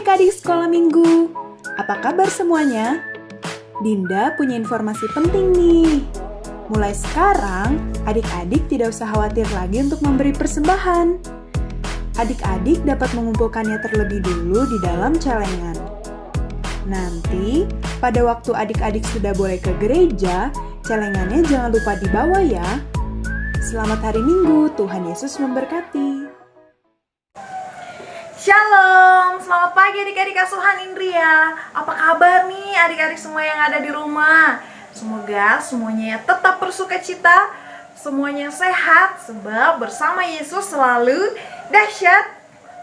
adik-adik sekolah minggu, apa kabar semuanya? Dinda punya informasi penting nih. Mulai sekarang, adik-adik tidak usah khawatir lagi untuk memberi persembahan. Adik-adik dapat mengumpulkannya terlebih dulu di dalam celengan. Nanti, pada waktu adik-adik sudah boleh ke gereja, celengannya jangan lupa dibawa ya. Selamat hari Minggu, Tuhan Yesus memberkati. Shalom, selamat pagi adik-adik asuhan Indria. Apa kabar nih adik-adik semua yang ada di rumah? Semoga semuanya tetap bersukacita, semuanya sehat, sebab bersama Yesus selalu dahsyat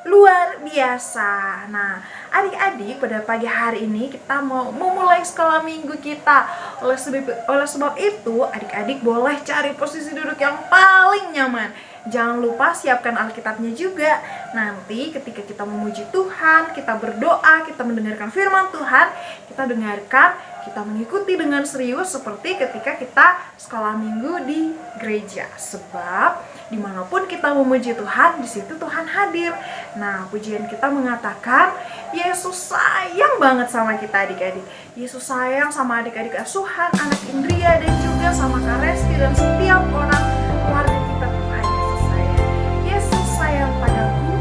luar biasa. Nah, adik-adik, pada pagi hari ini kita mau memulai sekolah minggu kita. Oleh sebab itu, adik-adik boleh cari posisi duduk yang paling nyaman. Jangan lupa siapkan Alkitabnya juga. Nanti ketika kita memuji Tuhan, kita berdoa, kita mendengarkan firman Tuhan, kita dengarkan, kita mengikuti dengan serius seperti ketika kita sekolah minggu di gereja. Sebab dimanapun kita memuji Tuhan, di situ Tuhan hadir. Nah, pujian kita mengatakan, Yesus sayang banget sama kita adik-adik. Yesus sayang sama adik-adik asuhan, anak Indria, dan juga sama Kak Resti dan setiap orang keluarga kita. Tuhan Yesus sayang. Yesus sayang padaku,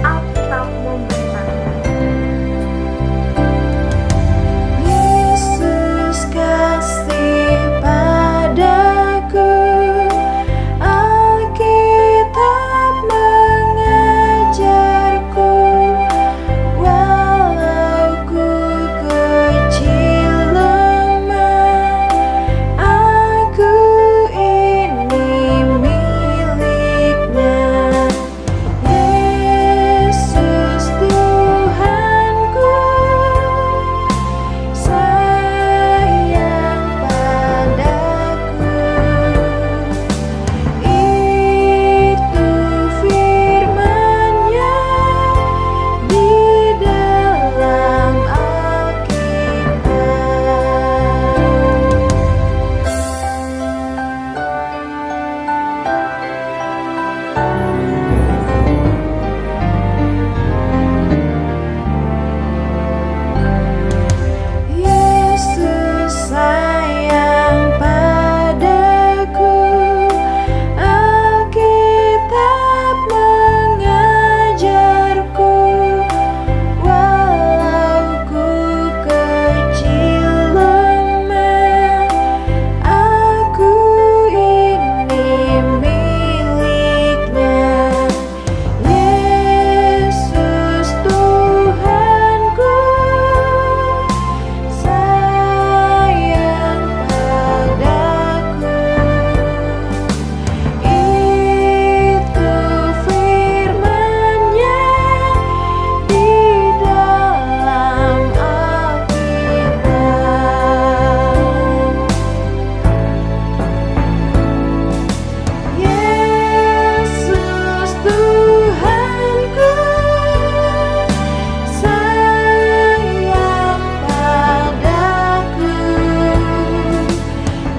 Alkitab memberitakan. Yesus kasih padaku, Alkitab mengajarku, walau ku kecil lemah, aku ini miliknya. Yesus Tuhanku, sayang padaku. Itu firman-Nya di dalam Alkitab. Yesus sayang padaku, Alkitab mengajarku, walau ku kecil lemah, aku ini miliknya. Yesus Tuhanku, sayang padaku. Itu firman-Nya di dalam Alkitab. Yesus Tuhanku, sayang padaku.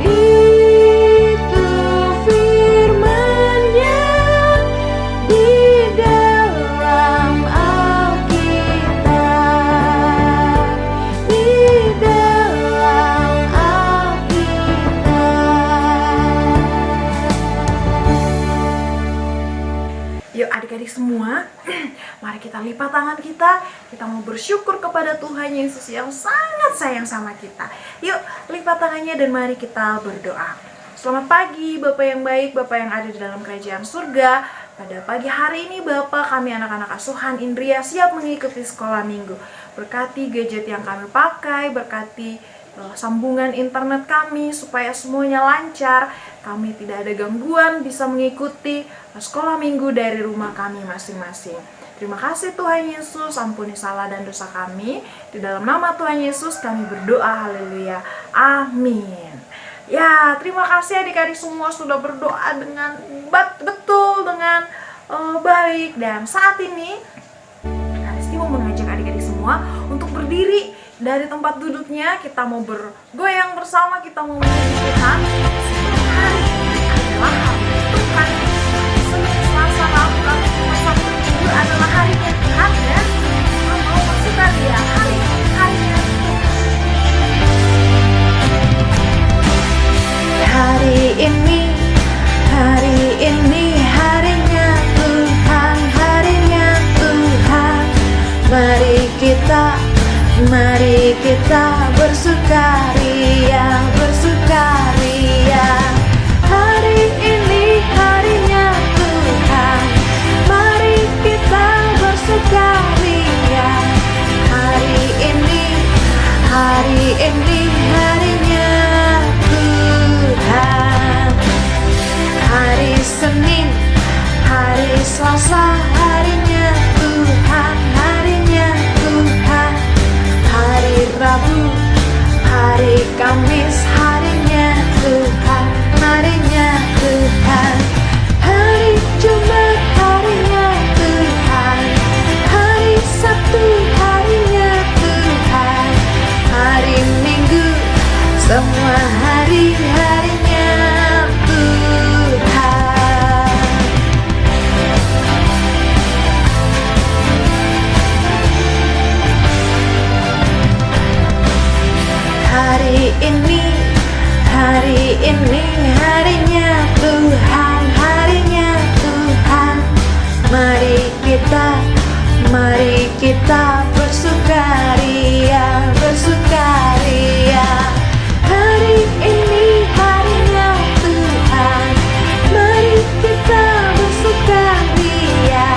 Itu firman-Nya di dalam Alkitab, di dalam Alkitab. Yuk adik-adik semua, mari kita lipat tangan kita mau bersyukur kepada Tuhan Yesus yang sangat sayang sama kita. Yuk lipat tangannya dan mari kita berdoa. Selamat pagi Bapak yang baik, Bapak yang ada di dalam kerajaan surga. Pada pagi hari ini Bapak, kami anak-anak asuhan Indria siap mengikuti sekolah minggu. Berkati gadget yang kami pakai, berkati sambungan internet kami supaya semuanya lancar, kami tidak ada gangguan, bisa mengikuti sekolah minggu dari rumah kami masing-masing. Terima kasih Tuhan Yesus, ampuni salah dan dosa kami. Di dalam nama Tuhan Yesus kami berdoa, haleluya, amin. Ya, terima kasih adik-adik semua sudah berdoa dengan betul, dengan baik. Dan saat ini Kak Resti mau mengajak adik-adik semua untuk berdiri dari tempat duduknya. Kita mau bergoyang bersama, kita mau memuji Tuhan. Sebelum hari ini adalah hari Tuhan. Senin, Selasa, Rabu, Kamis, Jumat, Sabtu, Minggu adalah harinya Tuhan ya. Kita mau masuk Mari kita bersukaria, bersukaria. Hari ini harinya Tuhan, mari kita bersukaria.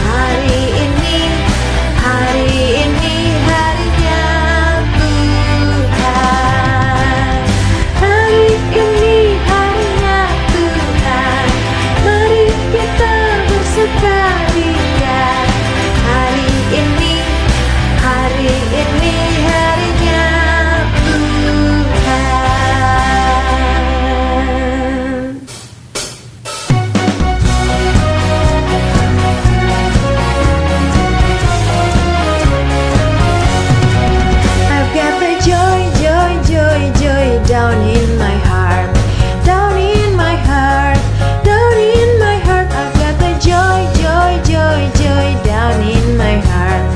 Hari ini harinya Tuhan. Hari ini harinya Tuhan, mari kita bersukaria. Hari ini harinya Tuhan. I've got the joy, joy, joy, joy down in my heart, down in my heart, down in my heart. I've got the joy, joy, joy, joy down in my heart,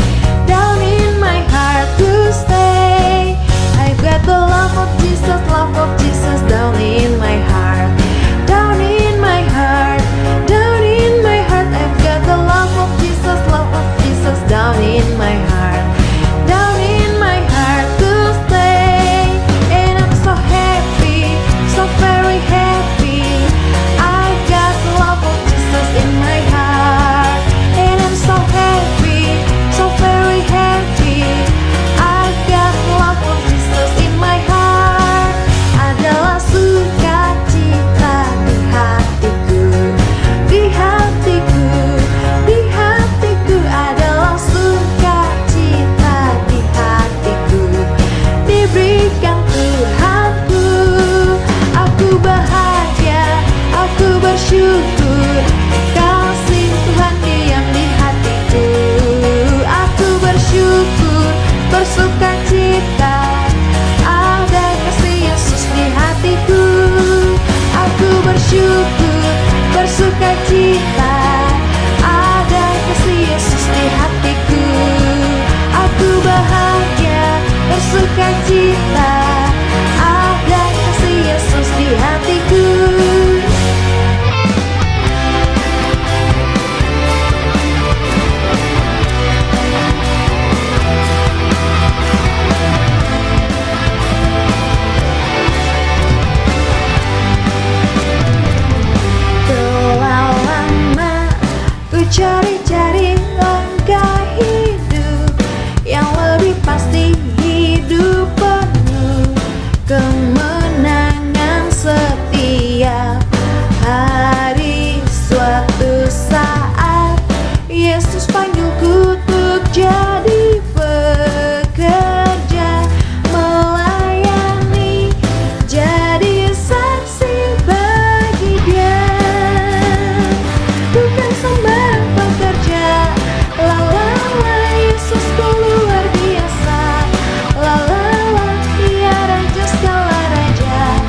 down in my heart to stay. I've got the love of Jesus down in my heart, down in my heart, down in my heart. I've got the love of Jesus down in my heart, down in my heart to stay. And I'm so happy, so very happy. I've got the love of Jesus in my heart. And I'm so happy, so very happy. I've got the love of Jesus in my heart. Adalah sukacita di hatiku, di hatiku, di hatiku. Adalah sukacita di hatiku, diberikan Tuhanku. Aku bahagia, aku bersyukur, kasih Tuhan diam di hatiku. Aku bersyukur, bersukacita, ada kasih Yesus di hatiku. Aku bersyukur, bersukacita, ada kasih Yesus di hatiku. Aku bahagia, bersukacita, ada kasih Yesus di hatiku. Telah lama ku cari-cari langkah hidup yang lebih pasti, hidup penuh kemenangan setiap hari. Suatu saat Yesus panggilku untuk jadi pekerja, melayani, jadi saksi bagi Dia. Bukan sembarang pekerja, la la la, Yesusku luar biasa. La la la, Dia raja segala raja.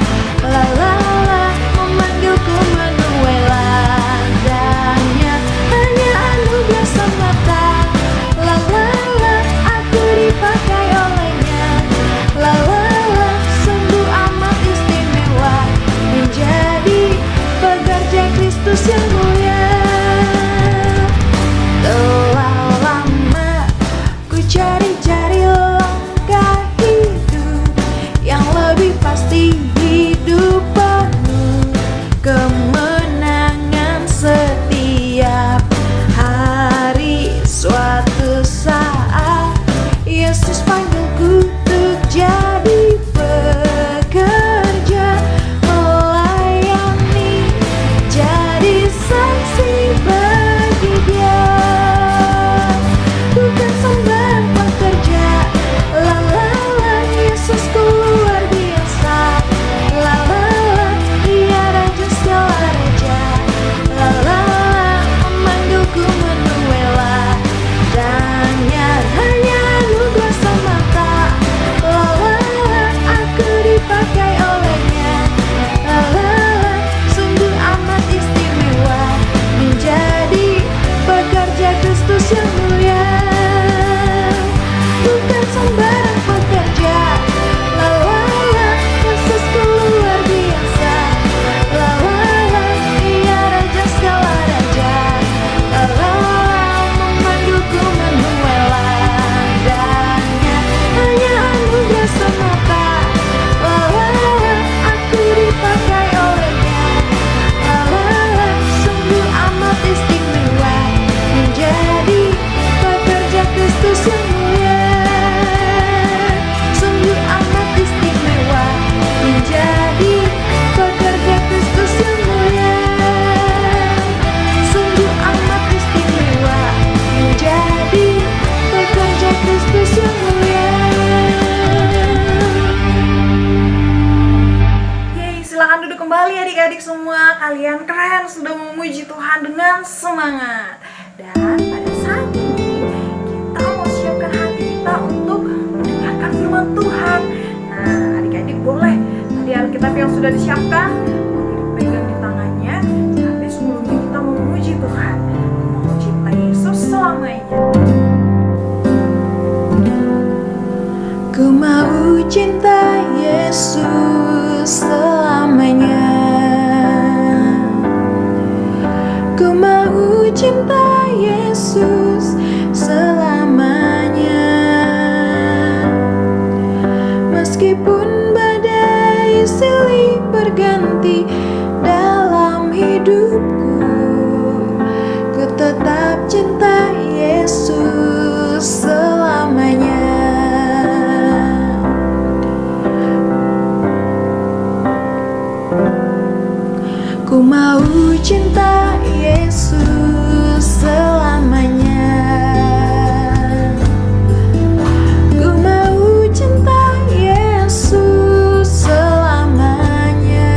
La la la, memanggilku menuai ladangnya, hanya anugerah semata. La la la, aku dipakai olehnya. La la la, sungguh amat istimewa, menjadi pekerja Kristus yang mulia. Telah lama ku cari-cari langkah hidup yang lebih pasti, hidup penuh kemenangan setiap hari. Suatu saat Yesus panggilku untuk jadi pekerja, melayani, jadi saksi bagi Dia. Bukan sembarang pekerja, la la la, Yesusku luar biasa. La la la, Dia raja segala raja. La la la, memanggilku menuai ladangnya, hanya anugerah semata. La la la, aku dipakai olehnya. La la la, sungguh amat istimewa, menjadi pekerja Kristus yang mulia. Bukan sembarang pekerja, la la la, Yesusku luar biasa. La la la, Dia raja segala raja. La la la, memanggilku yang sudah memuji Tuhan dengan semangat. Dan pada saat ini kita mau siapkan hati kita untuk mendengarkan firman Tuhan. Nah, adik-adik boleh tadi Alkitab yang sudah disiapkan dipegang di tangannya. Tapi sebelumnya kita mau memuji Tuhan, mau cinta Yesus selamanya. Ku mau cinta Yesus selamanya. Ku mau cinta Yesus selamanya. Meskipun badai silih berganti dalam hidupku, ku tetap cinta Yesus selamanya. Ku mau cinta Yesus selamanya. Ku mau cinta Yesus selamanya.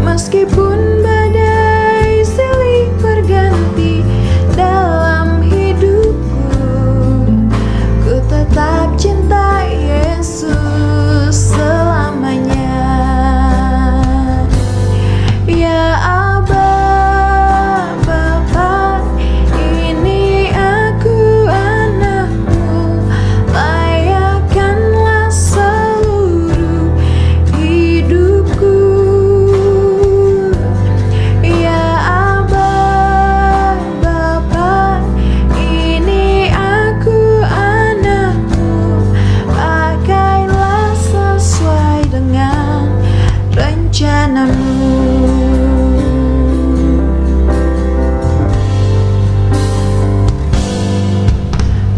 Meskipun badai silih berganti dalam hidupku, ku tetap cinta Yesus selamanya. Ya Aba, Bapa, ini aku anakmu, layakkanlah seluruh hidupku. Ya Aba, Bapa, ini aku anakmu, pakailah sesuai dengan rencanamu.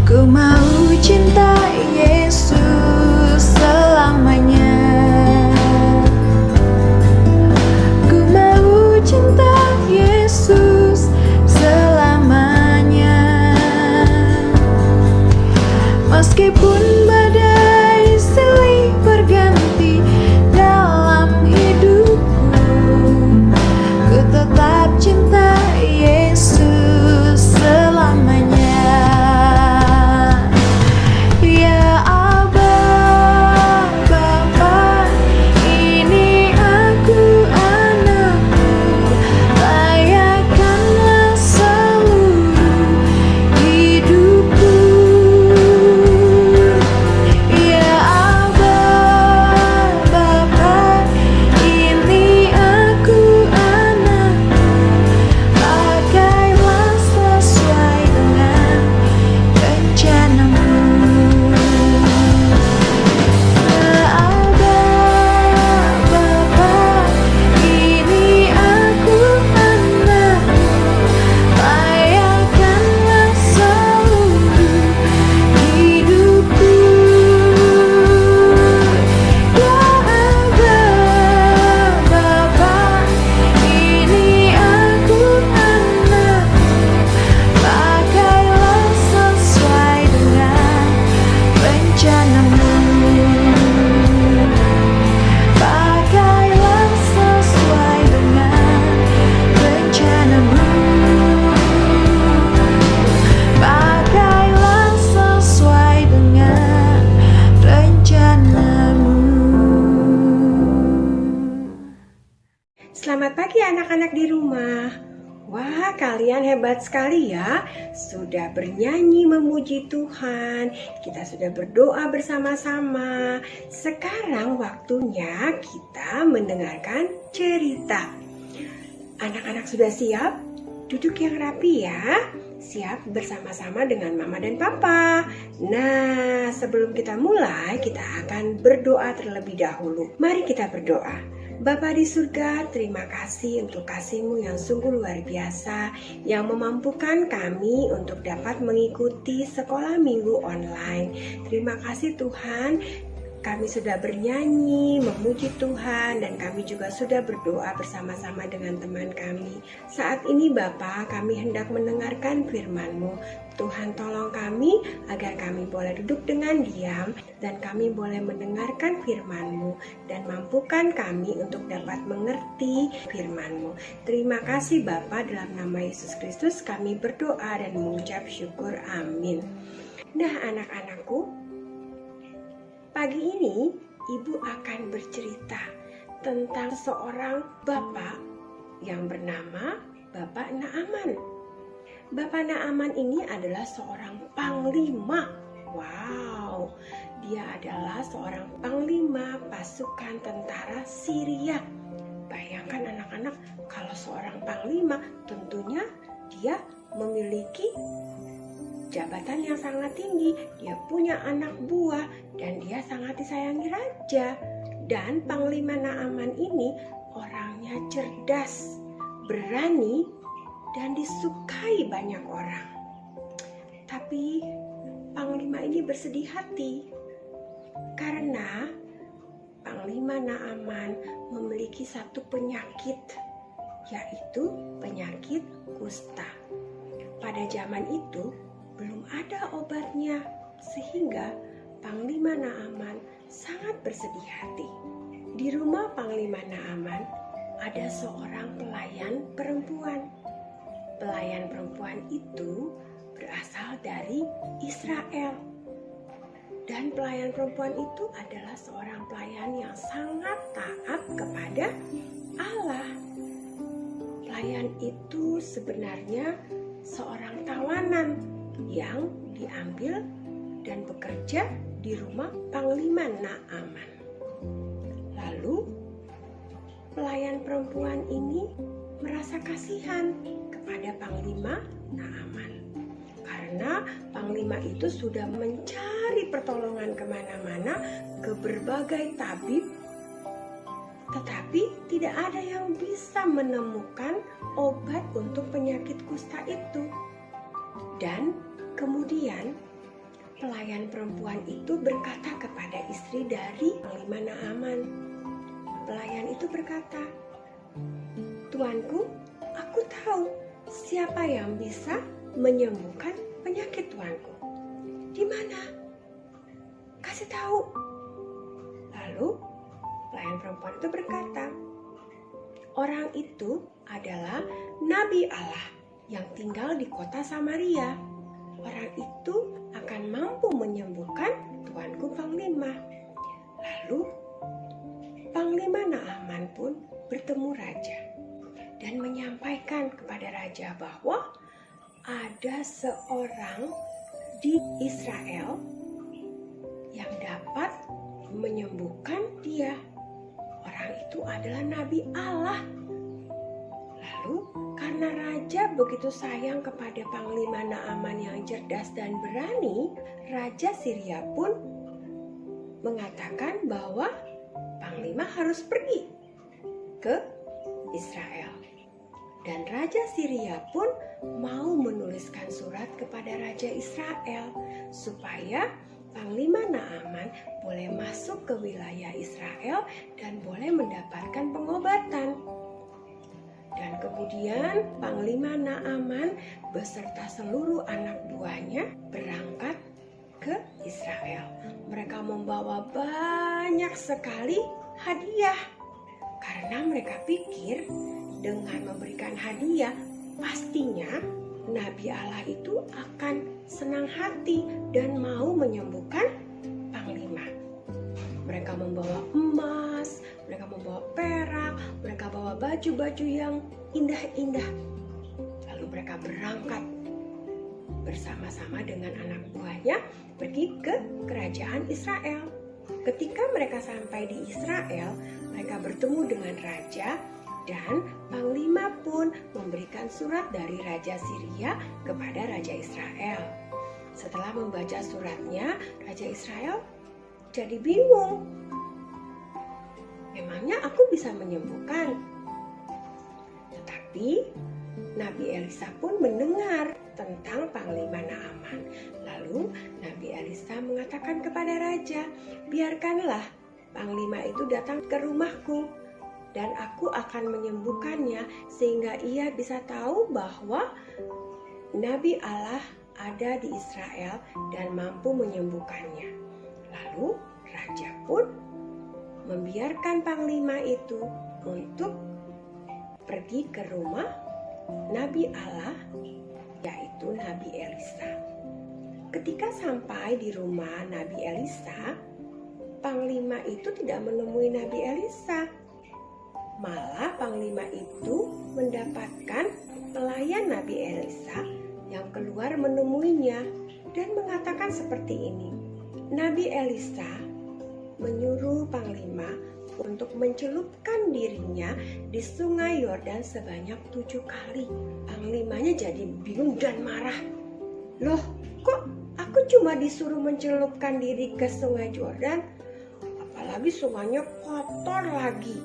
Ku mau cinta Yesus selamanya. Ku mau cinta Yesus selamanya. Meskipun badai silih berganti dalam hidupku, ku tetap cinta Yesus selamanya. Ya Aba, Bapa, ini aku anakmu, layakkanlah seluruh hidupku. Ya Aba, Bapa, ini aku anakmu, pakailah sesuai dengan rencanamu. Ya Aba, Bapa, ini aku anakmu, layakkanlah seluruh hidupku. Ya Aba, Bapa, ini aku anakmu, pakailah sesuai dengan rencanamu. Pakailah sesuai dengan rencanamu. Pakailah sesuai dengan rencanamu. Selamat pagi anak-anak di rumah. Wah, kalian hebat sekali ya. Sudah bernyanyi memuji Tuhan. Kita sudah berdoa bersama-sama. Sekarang waktunya kita mendengarkan cerita. Anak-anak sudah siap? Duduk yang rapi ya. Siap bersama-sama dengan Mama dan Papa. Nah, sebelum kita mulai, kita akan berdoa terlebih dahulu. Mari kita berdoa. Bapa di surga, terima kasih untuk kasih-Mu yang sungguh luar biasa, yang memampukan kami untuk dapat mengikuti sekolah minggu online. Terima kasih Tuhan, kami sudah bernyanyi, memuji Tuhan, dan kami juga sudah berdoa bersama-sama dengan teman kami. Saat ini Bapa, kami hendak mendengarkan firman-Mu. Tuhan tolong kami agar kami boleh duduk dengan diam dan kami boleh mendengarkan firman-Mu dan mampukan kami untuk dapat mengerti firman-Mu. Terima kasih Bapa, dalam nama Yesus Kristus kami berdoa dan mengucap syukur. Amin. Nah anak-anakku, pagi ini Ibu akan bercerita tentang seorang bapak yang bernama Bapak Naaman. Bapak Naaman ini adalah seorang panglima. Wow, dia adalah seorang panglima pasukan tentara Syria. Bayangkan anak-anak, kalau seorang panglima tentunya dia memiliki jabatan yang sangat tinggi, dia punya anak buah, dan dia sangat disayangi raja. Dan Panglima Naaman ini orangnya cerdas, berani, dan disukai banyak orang. Tapi Panglima ini bersedih hati karena Panglima Naaman memiliki satu penyakit, yaitu penyakit kusta. Pada zaman itu belum ada obatnya, sehingga Panglima Naaman sangat bersedih hati. Di rumah Panglima Naaman ada seorang pelayan perempuan. Pelayan perempuan itu berasal dari Israel. Dan pelayan perempuan itu adalah seorang pelayan yang sangat taat kepada Allah. Pelayan itu sebenarnya seorang tawanan yang diambil dan bekerja di rumah Panglima Naaman. Lalu pelayan perempuan ini merasa kasihan kepada Panglima Naaman karena Panglima itu sudah mencari pertolongan kemana-mana ke berbagai tabib, tetapi tidak ada yang bisa menemukan obat untuk penyakit kusta itu. Dan kemudian pelayan perempuan itu berkata kepada istri dari Panglima Naaman. Pelayan itu berkata, "Tuanku, aku tahu siapa yang bisa menyembuhkan penyakit tuanku. Di mana? Kasih tahu." Lalu pelayan perempuan itu berkata, "Orang itu adalah Nabi Allah yang tinggal di kota Samaria. Orang itu akan mampu menyembuhkan tuanku Panglima." Lalu Panglima Naaman pun bertemu raja dan menyampaikan kepada raja bahwa ada seorang di Israel yang dapat menyembuhkan dia. Orang itu adalah Nabi Allah. Lalu karena raja begitu sayang kepada Panglima Naaman yang cerdas dan berani, Raja Syria pun mengatakan bahwa Panglima harus pergi ke Israel. Dan Raja Syria pun mau menuliskan surat kepada Raja Israel supaya Panglima Naaman boleh masuk ke wilayah Israel dan boleh mendapatkan pengobatan. Dan kemudian Panglima Naaman beserta seluruh anak buahnya berangkat ke Israel. Mereka membawa banyak sekali hadiah karena mereka pikir dengan memberikan hadiah pastinya Nabi Allah itu akan senang hati dan mau menyembuhkan Panglima. Mereka membawa emas, mereka membawa perak, mereka bawa baju-baju yang indah-indah. Lalu mereka berangkat bersama-sama dengan anak buahnya pergi ke kerajaan Israel. Ketika mereka sampai di Israel, mereka bertemu dengan raja dan Panglima pun memberikan surat dari Raja Syria kepada Raja Israel. Setelah membaca suratnya, Raja Israel jadi bingung. Memangnya aku bisa menyembuhkan? Tetapi Nabi Elisa pun mendengar tentang Panglima Naaman. Lalu Nabi Elisa Elisa mengatakan kepada raja, "Biarkanlah panglima itu datang ke rumahku dan aku akan menyembuhkannya sehingga ia bisa tahu bahwa Nabi Allah ada di Israel dan mampu menyembuhkannya." Lalu raja pun membiarkan panglima itu untuk pergi ke rumah Nabi Allah, yaitu Nabi Elisa. Ketika sampai di rumah Nabi Elisa, panglima itu tidak menemui Nabi Elisa. Malah panglima itu mendapatkan pelayan Nabi Elisa yang keluar menemuinya dan mengatakan seperti ini. Nabi Elisa menyuruh panglima untuk mencelupkan dirinya di sungai Yordan sebanyak 7 kali. Panglimanya jadi bingung dan marah. "Loh, kok aku cuma disuruh mencelupkan diri ke sungai Yordan? Apalagi sungainya kotor lagi.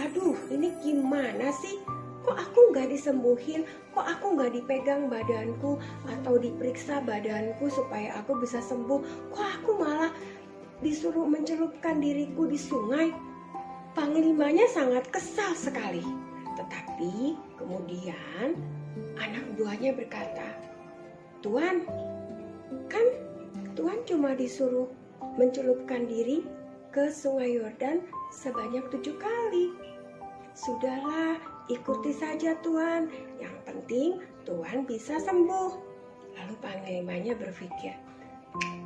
Aduh, ini gimana sih? Kok aku nggak disembuhin? Kok aku nggak dipegang badanku atau diperiksa badanku supaya aku bisa sembuh? Kok aku malah disuruh mencelupkan diriku di sungai?" Panglimanya sangat kesal sekali. Tetapi kemudian anak buahnya berkata, "Tuan, kan Tuan cuma disuruh mencelupkan diri ke sungai Yordan sebanyak 7 kali. Sudahlah, ikuti saja Tuan. Yang penting Tuan bisa sembuh." Lalu panglimanya berpikir,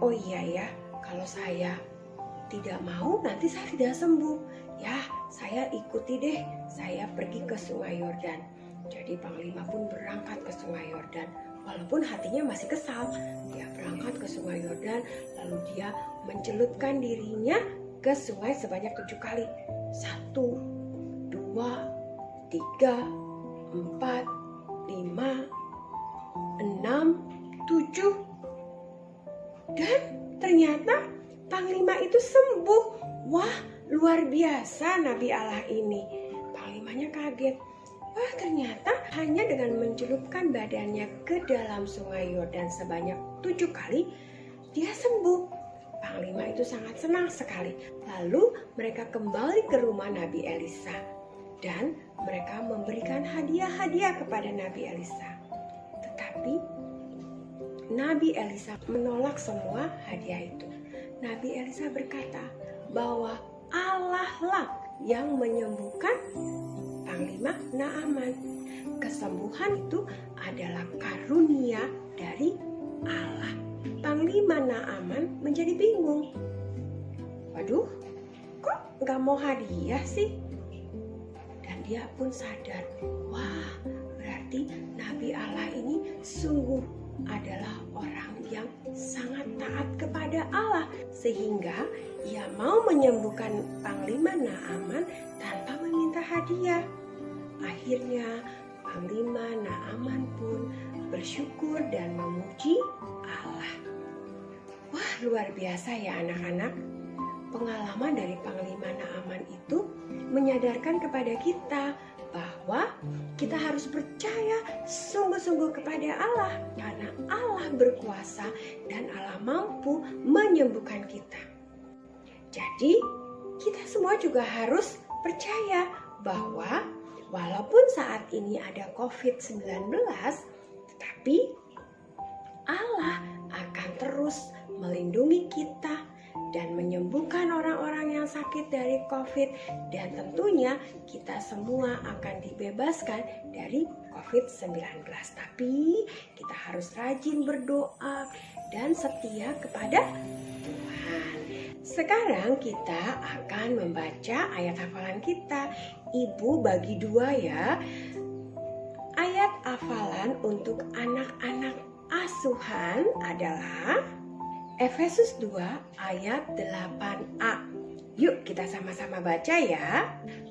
"Oh iya ya, kalau saya tidak mau nanti saya tidak sembuh. Ya, saya ikuti deh, saya pergi ke sungai Yordan." Jadi panglima pun berangkat ke sungai Yordan. Walaupun hatinya masih kesal, dia berangkat ke sungai Yordan, lalu dia mencelupkan dirinya ke sungai sebanyak 7 kali. 1, 2, 3, 4, 5, 6, 7. Dan ternyata panglima itu sembuh. Wah, luar biasa Nabi Allah ini. Panglimanya kaget. Wah, ternyata hanya dengan mencelupkan badannya ke dalam sungai Yordan sebanyak 7 kali, dia sembuh. Panglima itu sangat senang sekali. Lalu mereka kembali ke rumah Nabi Elisa. Dan mereka memberikan hadiah-hadiah kepada Nabi Elisa. Tetapi Nabi Elisa menolak semua hadiah itu. Nabi Elisa berkata bahwa Allah lah yang menyembuhkan Panglima Naaman. Kesembuhan itu adalah karunia dari Allah. Panglima Naaman menjadi bingung. Waduh, kok gak mau hadiah sih? Dan dia pun sadar, wah, berarti Nabi Allah ini sungguh adalah orang yang sangat taat kepada Allah, sehingga ia mau menyembuhkan Panglima Naaman tanpa meminta hadiah. Akhirnya Panglima Naaman pun bersyukur dan memuji Allah. Wah, luar biasa ya anak-anak. Pengalaman dari Panglima Naaman itu menyadarkan kepada kita bahwa kita harus percaya sungguh-sungguh kepada Allah, karena Allah berkuasa dan Allah mampu menyembuhkan kita. Jadi kita semua juga harus percaya bahwa walaupun saat ini ada COVID-19, tetapi Allah akan terus melindungi kita dan menyembuhkan orang-orang yang sakit dari COVID, dan tentunya kita semua akan dibebaskan dari COVID-19. Tapi kita harus rajin berdoa dan setia kepada Tuhan. Sekarang kita akan membaca ayat hafalan kita. Ibu bagi 2 ya. Ayat hafalan untuk anak-anak asuhan adalah Efesus 2 ayat 8a. Yuk kita sama-sama baca ya.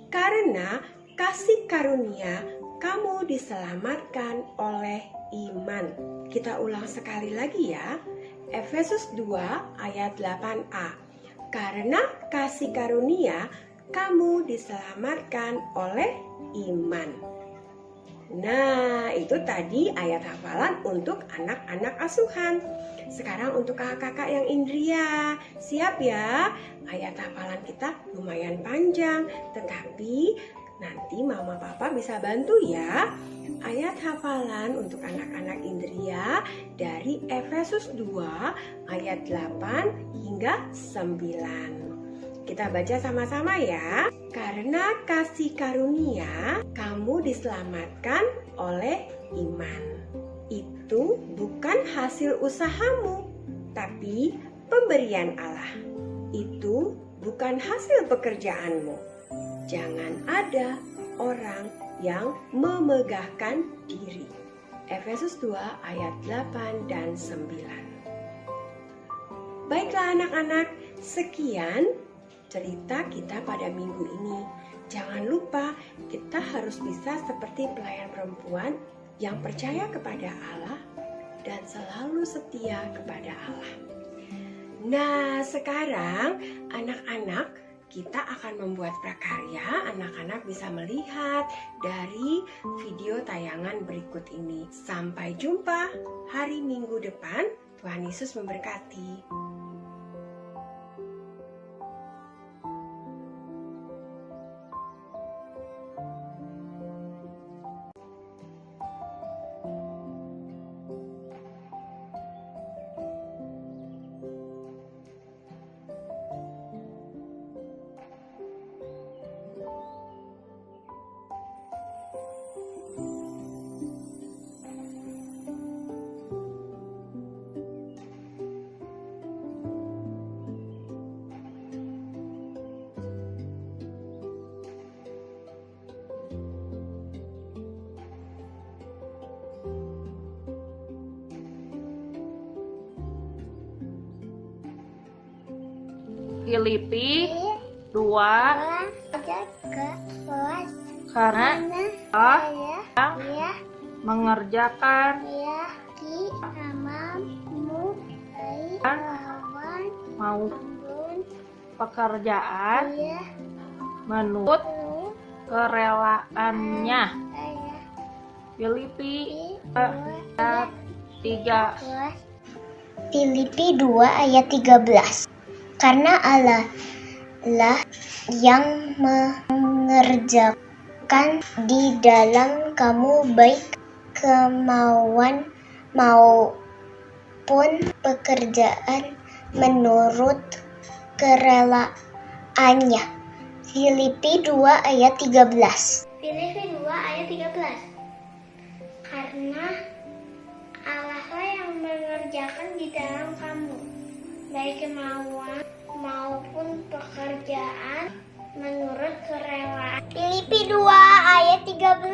Karena kasih karunia kamu diselamatkan oleh iman. Kita ulang sekali lagi ya. Efesus 2 ayat 8a. Karena kasih karunia kamu diselamatkan oleh iman. Nah, itu tadi ayat hafalan untuk anak-anak asuhan. Sekarang untuk kakak-kakak yang Indria, siap ya? Ayat hafalan kita lumayan panjang, tetapi nanti mama papa bisa bantu ya. Ayat hafalan untuk anak-anak Indria dari Efesus 2 ayat 8 hingga 9. Kita baca sama-sama ya. Karena kasih karunia, kamu diselamatkan oleh iman. Itu bukan hasil usahamu, tapi pemberian Allah. Itu bukan hasil pekerjaanmu. Jangan ada orang yang memegahkan diri. Efesus 2 ayat 8 dan 9. Baiklah anak-anak, sekian cerita kita pada minggu ini. Jangan lupa kita harus bisa seperti pelayan perempuan yang percaya kepada Allah dan selalu setia kepada Allah. Nah, sekarang anak-anak kita akan membuat prakarya. Anak-anak bisa melihat dari video tayangan berikut ini. Sampai jumpa hari Minggu depan. Tuhan Yesus memberkati. Filipi 2 karena Allah yang mengerjakan maupun pekerjaan menurut kerelaannya. Filipi ayat 3. Filipi 2 ayat 13. Karena Allah lah yang mengerjakan di dalam kamu baik kemauan maupun pekerjaan menurut kerelaannya. Filipi 2 ayat 13. Filipi 2 ayat 13. Karena Allah lah yang mengerjakan di dalam kamu baik kemauan maupun pekerjaan menurut kerelaan. Filipi 2 ayat 13.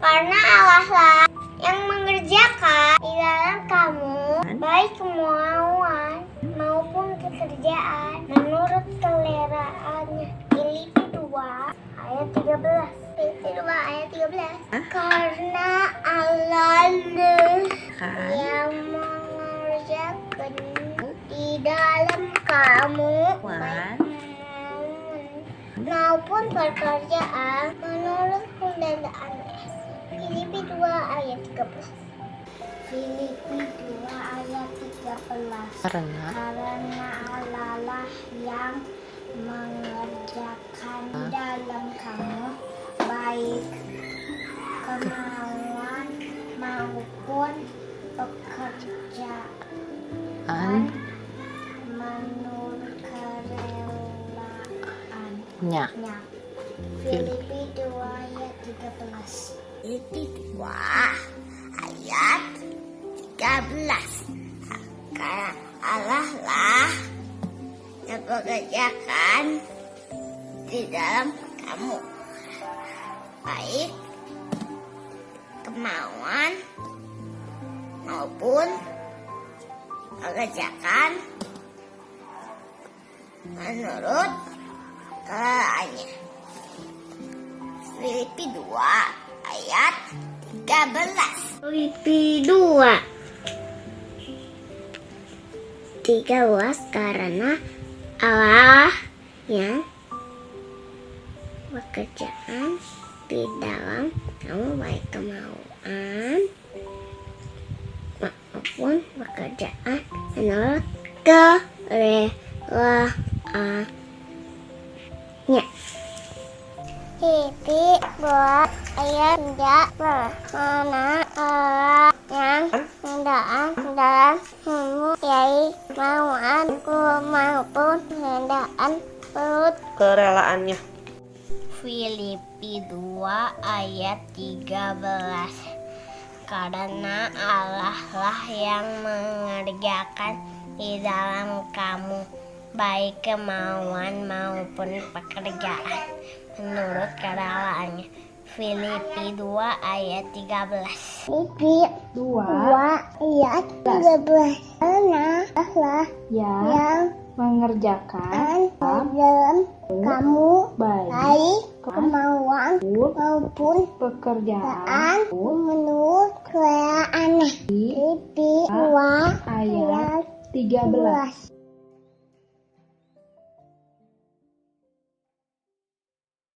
Karena Allah lah yang mengerjakan di dalam kamu baik kemauan maupun pekerjaan menurut keleraannya. Filipi 2 ayat 13. Filipi 2 ayat 13. Karena Allah lah yang mengerjakan di dalam kamu baik maupun pekerjaan menurut kehendaknya. Filipi 2 ayat 13. Filipi 2 ayat 13. Karena Allah lah yang mengerjakan dalam kamu baik kemauan maupun pekerjaan menurut kerelaannya. Filipi 2 ayat 13. Filipi 2 ayat 13. Karena Allah lah yang mengerjakan di dalam kamu baik kemauan maupun pekerjaan menurut kelelaannya. Filipi 2 ayat 13. Filipi 2 13. Karena Allah yang pekerjaan Filipi dalam kamu baik kemauan maupun pekerjaan menurut kerelaannya. Filipi 2 ayat 3 mana Allah yang hendakkan dalam mempunyai kemauanku maupun hendakkan perut Kerelaannya. Filipi 2 ayat 13 karena Allah lah yang mengerjakan di dalam kamu baik kemauan maupun pekerjaan menurut kerelaannya. Filipi 2 ayat 13. Filipi 2 ayat 13 karena Allah yang mengerjakan dalam kamu baik kemauan maupun pekerjaan menurut kerelaannya. Filipi 2 ayat 13.